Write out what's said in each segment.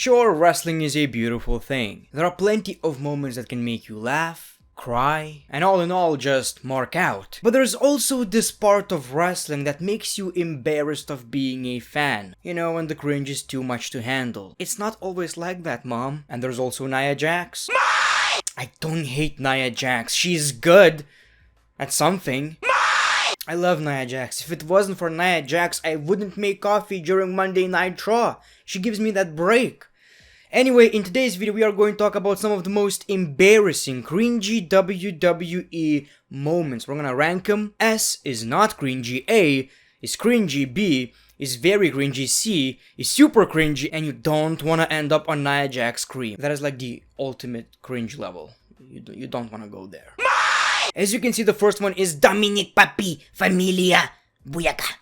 Sure, wrestling is a beautiful thing. There are plenty of moments that can make you laugh, cry, and all in all just mark out. But there's also this part of wrestling that makes you embarrassed of being a fan. You know, when the cringe is too much to handle. It's not always like that, Mom. And there's also Nia Jax. I don't hate Nia Jax. She's good at something. I love Nia Jax. If it wasn't for Nia Jax, I wouldn't make coffee during Monday Night Raw. She gives me that break. Anyway, in today's video, we are going to talk about some of the most embarrassing, cringy WWE moments. We're gonna rank them. S is not cringy, A is cringy, B is very cringy, C is super cringy, and you don't want to end up on Nia Jax cream. That is like the ultimate cringe level. You don't want to go there. As you can see, the first one is Dominic Papi Familia Buyaka.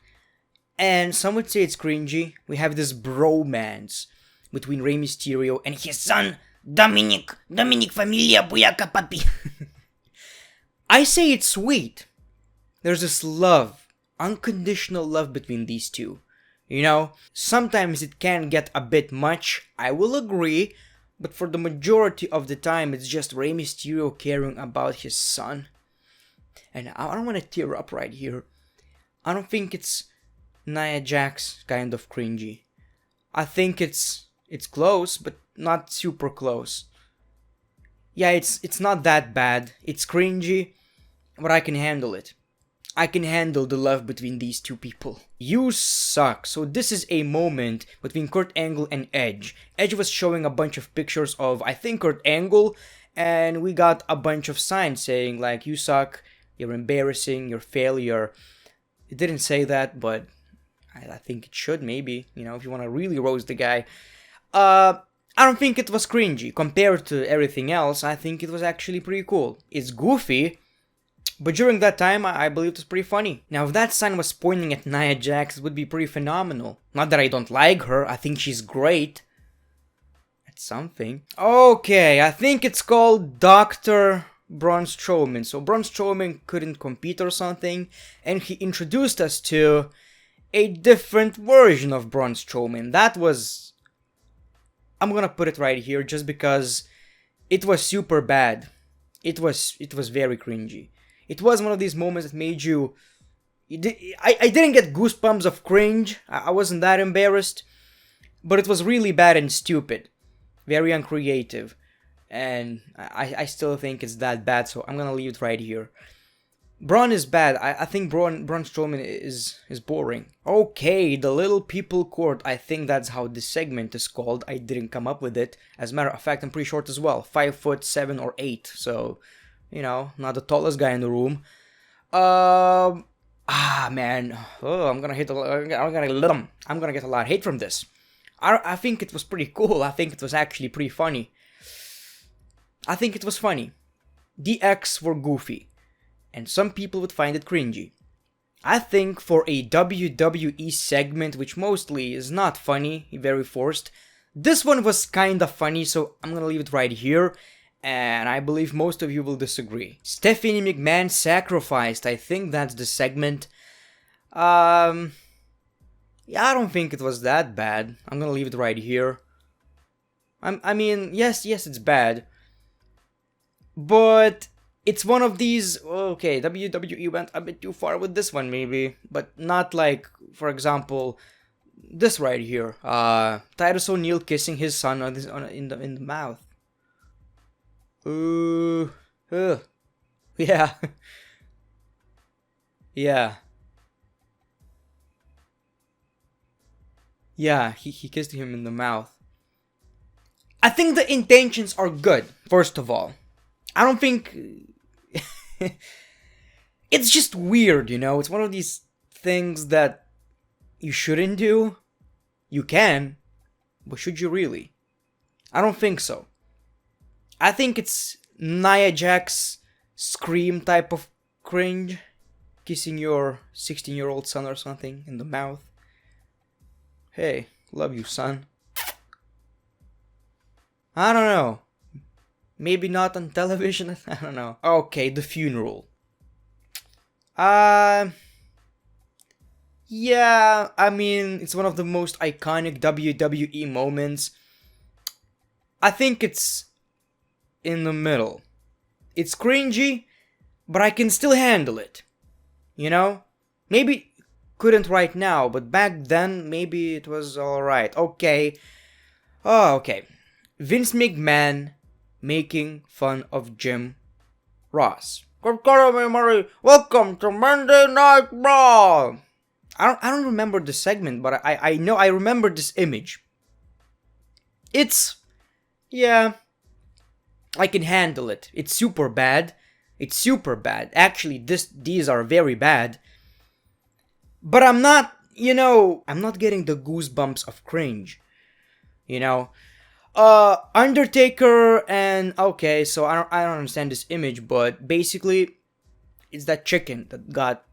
And some would say it's cringy. We have this bromance between Rey Mysterio and his son, Dominic Familia Buyaka Papi. I say it's sweet. There's this love, unconditional love between these two. You know, sometimes it can get a bit much, I will agree, but for the majority of the time, it's just Rey Mysterio caring about his son. And I don't want to tear up right here. I don't think it's Nia Jax kind of cringy. I think it's close, but not super close. Yeah, it's not that bad. It's cringy, but I can handle it. I can handle the love between these two people. You suck. So this is a moment between Kurt Angle and Edge. Edge was showing a bunch of pictures of, I think, Kurt Angle, and we got a bunch of signs saying like, you suck, you're embarrassing, you're failure. It didn't say that, but I think it should, maybe, you know, if you want to really roast the guy. I don't think it was cringy. Compared to everything else, I think it was actually pretty cool. It's goofy, but during that time, I believe it was pretty funny. Now, if that sign was pointing at Nia Jax, it would be pretty phenomenal. Not that I don't like her, I think she's great at something. Okay, I think it's called Dr. Braun Strowman. So Braun Strowman couldn't compete or something, and he introduced us to a different version of Braun Strowman. That was... I'm gonna put it right here just because it was super bad. It was very cringy. It was one of these moments that made you... I didn't get goosebumps of cringe. I wasn't that embarrassed. But it was really bad and stupid. Very uncreative. And I still think it's that bad, so I'm gonna leave it right here. Braun is bad. I think Braun Strowman is boring. Okay, the Little People Court. I think that's how this segment is called. I didn't come up with it. As a matter of fact, I'm pretty short as well. 5'7" or 8. So, you know, not the tallest guy in the room. Man. Oh, I'm gonna get a lot of hate from this. I think it was pretty cool. I think it was actually pretty funny. I think it was funny. DX were goofy, and some people would find it cringy. I think for a WWE segment, which mostly is not funny, very forced, this one was kinda funny, so I'm gonna leave it right here, and I believe most of you will disagree. Stephanie McMahon sacrificed, I think that's the segment. Yeah, I don't think it was that bad. I'm gonna leave it right here. I mean, yes, it's bad. But it's one of these, okay, WWE went a bit too far with this one maybe, but not like, for example, this right here. Titus O'Neil kissing his son in the mouth. Yeah. Yeah. Yeah, he kissed him in the mouth. I think the intentions are good, first of all. I don't think... It's just weird, you know? It's one of these things that you shouldn't do. You can, but should you really? I don't think so. I think it's Nia Jax scream type of cringe. Kissing your 16-year-old son or something in the mouth. Hey, love you, son. I don't know. Maybe not on television, I don't know. Okay, the funeral. Yeah, I mean, it's one of the most iconic WWE moments. I think it's in the middle. It's cringy, but I can still handle it. You know? Maybe couldn't right now, but back then, maybe it was alright. Okay. Oh, okay. Vince McMahon making fun of Jim Ross. Welcome to Monday Night Raw. I don't remember the segment, but I know I remember this image. Yeah, I can handle it. It's super bad. Actually, these are very bad. But I'm not getting the goosebumps of cringe. Undertaker and okay, so I don't understand this image, but basically it's that chicken that got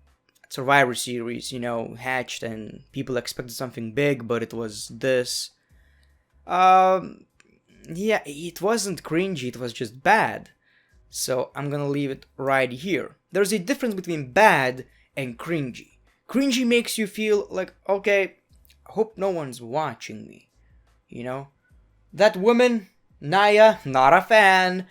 Survivor Series, hatched, and people expected something big, but it was this. Yeah, it wasn't cringy, it was just bad. So I'm gonna leave it right here. There's a difference between bad and cringy. Cringy makes you feel like, okay, I hope no one's watching me. That woman, Naya, not a fan.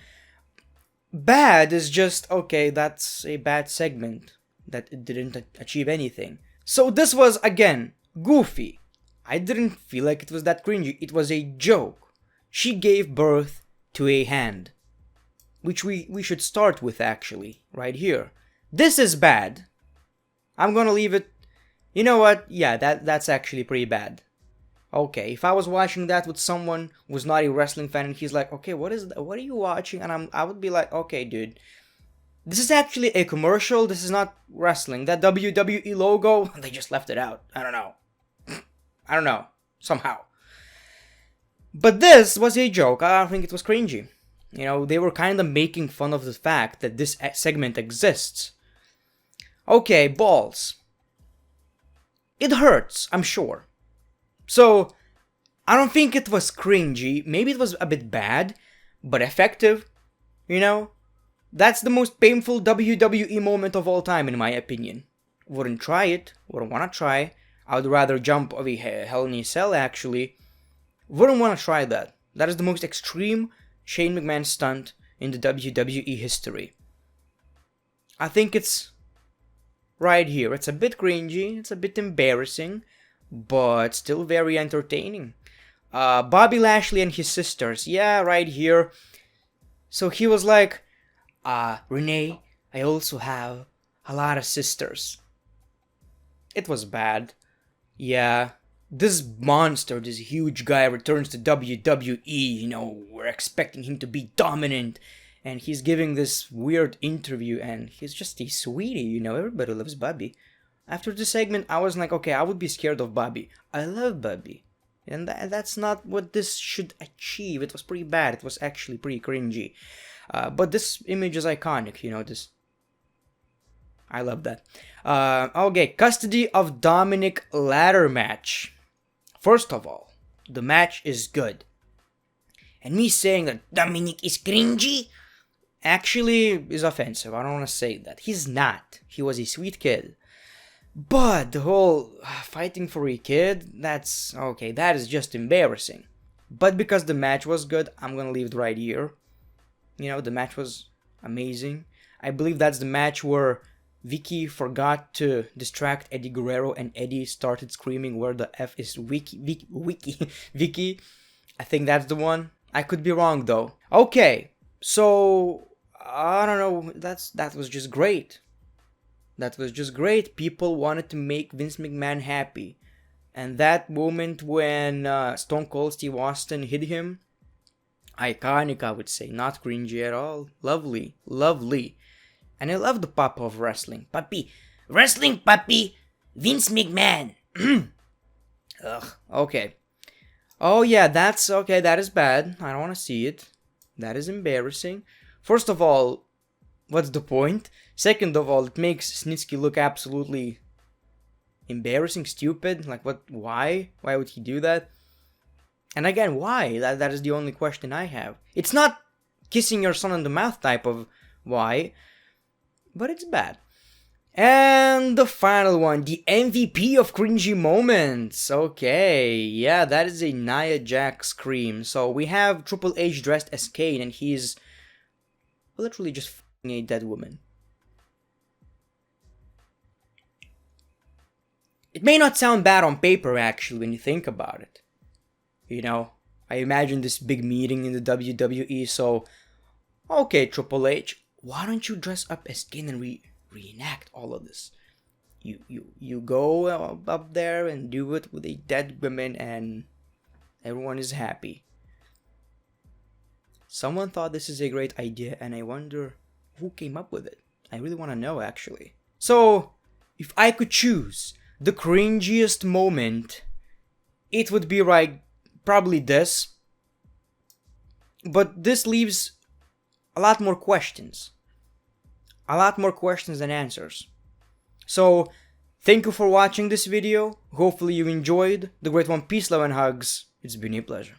Bad is just, okay, that's a bad segment that it didn't achieve anything. So this was, again, goofy. I didn't feel like it was that cringy. It was a joke. She gave birth to a hand. Which we should start with, actually, right here. This is bad. I'm gonna leave it. You know what? Yeah, that's actually pretty bad. Okay, if I was watching that with someone who was not a wrestling fan and he's like, okay, what are you watching? And I would be like, okay, dude, this is actually a commercial. This is not wrestling. That WWE logo, they just left it out. I don't know. Somehow. But this was a joke. I don't think it was cringy. They were kind of making fun of the fact that this segment exists. Okay, balls. It hurts, I'm sure. So, I don't think it was cringy. Maybe it was a bit bad, but effective. That's the most painful WWE moment of all time, in my opinion. Wouldn't try it. Wouldn't want to try. I would rather jump of a Hell in a Cell, actually. Wouldn't want to try that. That is the most extreme Shane McMahon stunt in the WWE history. I think it's right here. It's a bit cringy. It's a bit embarrassing. But still very entertaining. Bobby Lashley and his sisters. Yeah, right here. So he was like, Renee, I also have a lot of sisters. It was bad. Yeah. This monster, this huge guy returns to WWE. We're expecting him to be dominant. And he's giving this weird interview and he's just a sweetie, Everybody loves Bobby. After the segment, I was like, okay, I would be scared of Bobby. I love Bobby. And that's not what this should achieve. It was pretty bad. It was actually pretty cringy. But this image is iconic, this. I love that. Okay, custody of Dominic ladder match. First of all, the match is good. And me saying that Dominic is cringy actually is offensive. I don't want to say that. He's not. He was a sweet kid. But the whole fighting for a kid, that's okay, that is just embarrassing. But because the match was good, I'm gonna leave it right here. The match was amazing. I believe that's the match where Vicky forgot to distract Eddie Guerrero and Eddie started screaming where the F is Vicky. I think that's the one. I could be wrong though. Okay, so I don't know, that was just great. That was just great. People wanted to make Vince McMahon happy. And that moment when Stone Cold Steve Austin hit him, iconic, I would say. Not cringy at all. Lovely. And I love the pop of wrestling. Papi. Wrestling, papi. Vince McMahon. Ugh. Okay. Oh yeah, that's okay. That is bad. I don't want to see it. That is embarrassing. First of all, what's the point? Second of all, it makes Snitsky look absolutely embarrassing, stupid. Like, what? Why? Why would he do that? And again, why? That is the only question I have. It's not kissing your son on the mouth type of why, but it's bad. And the final one, the MVP of cringy moments. Okay, yeah, that is a Nia Jax scream. So we have Triple H dressed as Kane, and he's literally just f***ing a dead woman. It may not sound bad on paper, actually, when you think about it. You know, I imagine this big meeting in the WWE, so... Okay, Triple H, why don't you dress up as Kane and reenact all of this? You go up there and do it with a dead woman and everyone is happy. Someone thought this is a great idea and I wonder who came up with it. I really want to know, actually. So, if I could choose the cringiest moment, it would be like probably this. But this leaves a lot more questions. A lot more questions than answers. So, thank you for watching this video. Hopefully you enjoyed. The Great One, peace, love, and hugs. It's been a pleasure.